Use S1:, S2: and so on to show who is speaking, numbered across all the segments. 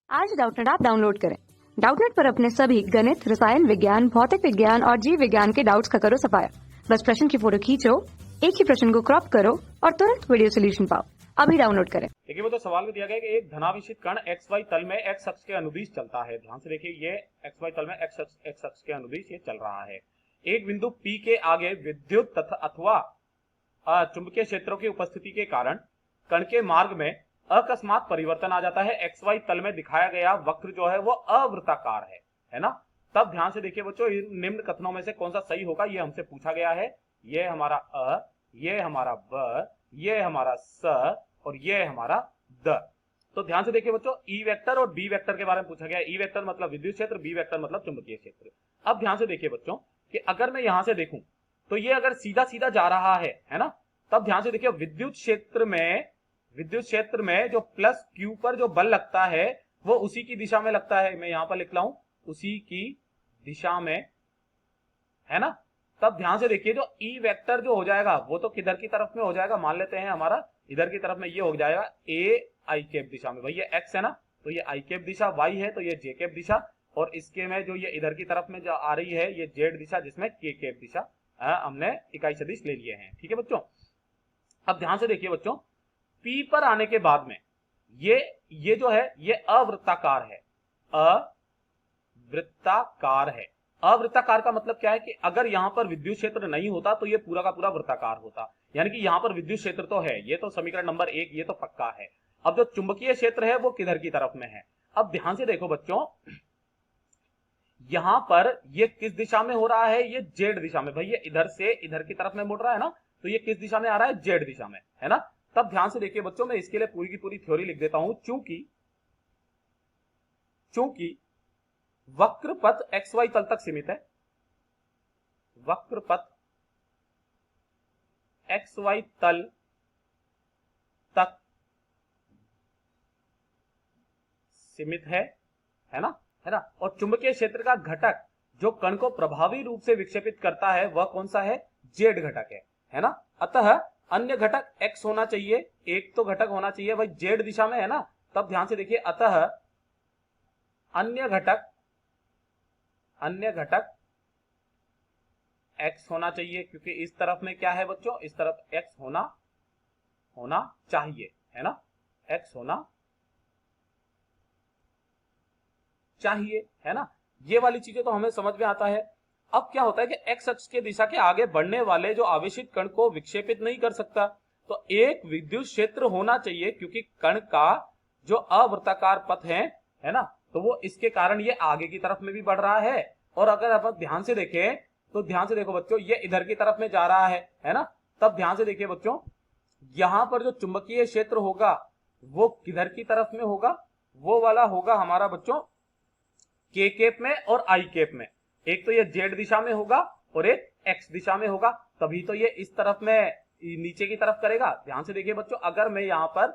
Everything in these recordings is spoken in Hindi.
S1: आज डाउटनेट ऐप डाउनलोड करें। डाउटनेट पर अपने सभी गणित, रसायन विज्ञान, भौतिक विज्ञान और जीव विज्ञान के डाउट्स का करो सफाया। बस प्रश्न की फोटो खींचो, एक ही प्रश्न को क्रॉप करो और तुरंत वीडियो सोल्यूशन पाओ। अभी डाउनलोड करें।
S2: देखिए वो तो सवाल में दिया गया कि एक धनावेशित कण एक्स वाई तल में एक्स अक्ष के अनुदिश चलता है। ध्यान से देखिए, ये एक्स वाई तल में एक्स अक्ष के अनुदिश ये चल रहा है। एक बिंदु P के आगे विद्युत तथा अथवा चुंबकीय क्षेत्रों की उपस्थिति के कारण कण के मार्ग में अकस्मात परिवर्तन आ जाता है। एक्स वाई तल में दिखाया गया वक्र जो है वो अवृत्ताकार है ना। तब ध्यान से देखिए बच्चों, निम्न कथनों में से कौन सा सही होगा ये हमसे पूछा गया है। ये हमारा अ, ये हमारा ब, ये हमारा स और ये हमारा द। तो ध्यान से देखिए बच्चों, ई वेक्टर और बी वेक्टर के बारे में पूछा गया। ई वेक्टर मतलब विद्युत क्षेत्र, बी वेक्टर मतलब चुंबकीय क्षेत्र। अब ध्यान से देखिए बच्चों कि अगर मैं यहां से देखूं तो ये अगर सीधा सीधा जा रहा है ना, तब ध्यान से देखिए विद्युत क्षेत्र में जो प्लस क्यू पर जो बल लगता है वो उसी की दिशा में लगता है। मैं यहां पर लिख रहा हूं उसी की दिशा में, है ना। तब ध्यान से देखिए, जो ई वेक्टर जो हो जाएगा वो तो किधर की तरफ में हो जाएगा, मान लेते हैं हमारा इधर की तरफ में ये हो जाएगा ए आई कैप दिशा में। भाई ये एक्स है ना, तो ये आई कैप दिशा, वाई है तो ये जे कैप दिशा, और इसके में जो ये इधर की तरफ में जो आ रही है ये जेड दिशा, जिसमें के कैप दिशा हमने इकाई सदिश ले लिए हैं। ठीक है बच्चों। अब ध्यान से देखिए बच्चों, P पर आने के बाद में ये जो है ये अवृत्ताकार है। अवृत्ताकार है। अवृत्ताकार का मतलब क्या है कि अगर यहां पर विद्युत क्षेत्र नहीं होता तो ये पूरा का पूरा वृत्ताकार होता, यानी कि यहां पर विद्युत क्षेत्र तो है, ये तो समीकरण नंबर 1 ये तो पक्का है। अब जो चुंबकीय क्षेत्र है वो किधर की तरफ में है। अब ध्यान से देखो बच्चों, यहां पर ये किस दिशा में हो रहा है, ये जेड दिशा में। भाई ये इधर से इधर की तरफ में मुड़ रहा है ना, तो ये किस दिशा में आ रहा है, जेड दिशा में, है ना। तब ध्यान से देखिए बच्चों, मैं इसके लिए पूरी की पूरी थ्योरी लिख देता हूं। चूंकि वक्र पथ एक्स वाई तल तक सीमित है, वक्र पथ एक्स वाई तल तक सीमित है ना, और चुंबकीय क्षेत्र का घटक जो कण को प्रभावी रूप से विक्षेपित करता है वह कौन सा है, जेड घटक है ना। अतः अन्य घटक एक्स होना चाहिए, एक तो घटक होना चाहिए भाई जेड दिशा में, है ना। तब ध्यान से देखिए, अतः अन्य घटक एक्स होना चाहिए, क्योंकि इस तरफ में क्या है बच्चों, इस तरफ एक्स होना चाहिए, है ना। एक्स होना चाहिए, है ना। ये वाली चीजें तो हमें समझ में आता है। अब क्या होता है कि एक्स अक्ष के दिशा के आगे बढ़ने वाले जो आवेशित कण को विक्षेपित नहीं कर सकता, तो एक विद्युत क्षेत्र होना चाहिए, क्योंकि कण का जो अवृत्ताकार पथ है ना, तो वो इसके कारण ये आगे की तरफ में भी बढ़ रहा है। और अगर आप ध्यान से देखें तो ध्यान से देखो बच्चों, ये इधर की तरफ में जा रहा है ना। तब ध्यान से देखिए बच्चों, यहां पर जो चुंबकीय क्षेत्र होगा वो किधर की तरफ में होगा, वो वाला होगा हमारा बच्चों के केप में और आई केप में। एक तो ये जेड दिशा में होगा और एक एक्स दिशा में होगा, तभी तो ये इस तरफ में नीचे की तरफ करेगा। ध्यान से देखिए बच्चों, अगर मैं यहां पर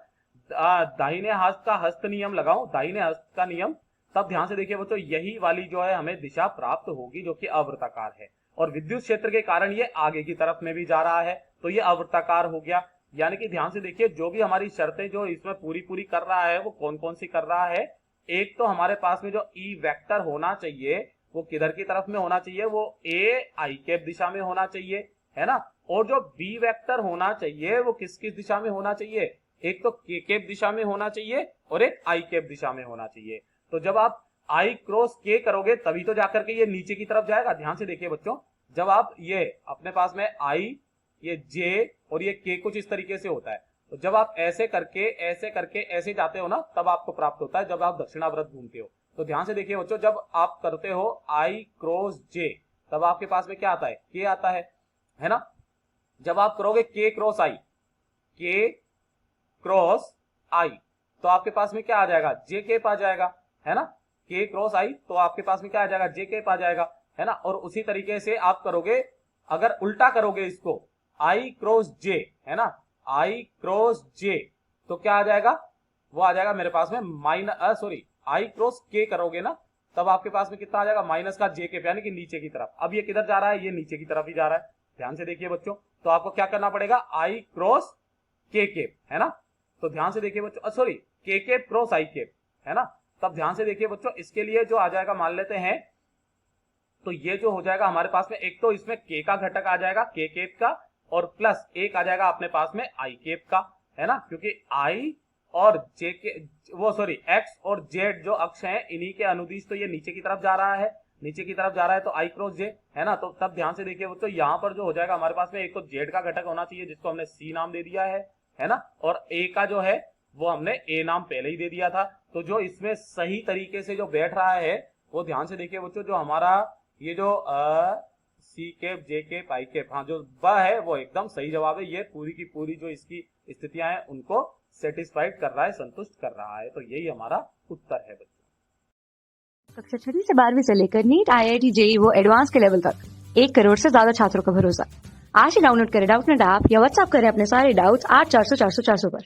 S2: दाहिने हाथ का हस्त नियम लगाऊं, दाहिने हस्त का नियम, तब ध्यान से देखिए बच्चों, यही वाली जो है हमें दिशा प्राप्त होगी जो कि अवृत्ताकार है, और विद्युत क्षेत्र के कारण ये आगे की तरफ में भी जा रहा है, तो ये अवृत्ताकार हो गया। यानी कि ध्यान से देखिए, जो भी हमारी शर्तें जो इसमें पूरी कर रहा है वो कौन कौन सी कर रहा है। एक तो हमारे पास में जो ई वेक्टर होना चाहिए वो किधर की तरफ में होना चाहिए, वो ए आई कैप दिशा में होना चाहिए, है ना। और जो बी वेक्टर होना चाहिए वो किस किस दिशा में होना चाहिए, एक तो के कैप दिशा में होना चाहिए और एक आई कैप दिशा में होना चाहिए। तो जब आप आई क्रॉस के करोगे तभी तो जाकर के ये नीचे की तरफ जाएगा। ध्यान से देखिए बच्चों, जब आप ये अपने पास में आई, ये जे और ये के कुछ इस तरीके से होता है, तो जब आप ऐसे करके ऐसे जाते हो ना, तब आपको प्राप्त होता है जब आप दक्षिणावर्त घूमते हो। तो ध्यान से देखिए बच्चों, जब आप करते हो आई क्रॉस जे, तब आपके पास में क्या आता है, के आता है ना। जब आप करोगे के क्रॉस आई, तो आपके पास में क्या आ जाएगा, जे केप आ जाएगा, है ना। के क्रॉस आई तो आपके पास में क्या आ जाएगा, जे केप आ जाएगा, है ना। और उसी तरीके से आप करोगे, अगर उल्टा करोगे इसको, आई क्रॉस जे, है ना, आई क्रॉस जे, तो क्या आ जाएगा, वो आ जाएगा मेरे पास में आई क्रॉस के करोगे ना, तब आपके पास में कितना आ जाएगा, माइनस का जे केप, यानी कि नीचे की तरफ। अब ये किधर जा रहा है, ये नीचे की तरफ ही जा रहा है। ध्यान से देखिए बच्चों, तो आपको क्या करना पड़ेगा, आई क्रॉस के केप, है ना। तो ध्यान से देखिए बच्चों, के केप क्रॉस आई केप, है ना। तब ध्यान से देखिए बच्चों, इसके लिए जो आ जाएगा मान लेते हैं, तो ये जो हो जाएगा हमारे पास में, एक तो इसमें k का घटक आ जाएगा k कैप का, और प्लस एक आ जाएगा अपने पास में i कैप का, है ना, क्योंकि i और j के x और z जो अक्ष हैं इन्हीं के अनुदिश तो ये नीचे की तरफ जा रहा है, नीचे की तरफ जा रहा है, तो i क्रॉस j, है ना। तो तब ध्यान से देखिए बच्चों, यहाँ पर जो हो जाएगा हमारे पास में, एक तो z का घटक होना चाहिए जिसको हमने c नाम दे दिया है ना, और a का जो है वो हमने a नाम पहले ही दे दिया था। तो जो इसमें सही तरीके से जो बैठ रहा है वो ध्यान से देखिए बच्चों, जो हमारा ये जो सी कैप जे कैप आई कैप, हाँ जो ब है वो एकदम सही जवाब है। ये पूरी की पूरी जो इसकी स्थितियां हैं उनको सेटिस्फाइड कर रहा है, संतुष्ट कर रहा है। तो यही हमारा उत्तर है बच्चों।
S1: कक्षा 6वीं से 12वीं से लेकर नीट, IIT, JEE वो एडवांस के लेवल तक 1 करोड़ से ज्यादा छात्रों का भरोसा। आज ही डाउनलोड करें डाउटनेट ऐप या व्हाट्सएप करें अपने सारे डाउट्स 8400 400 400 पर।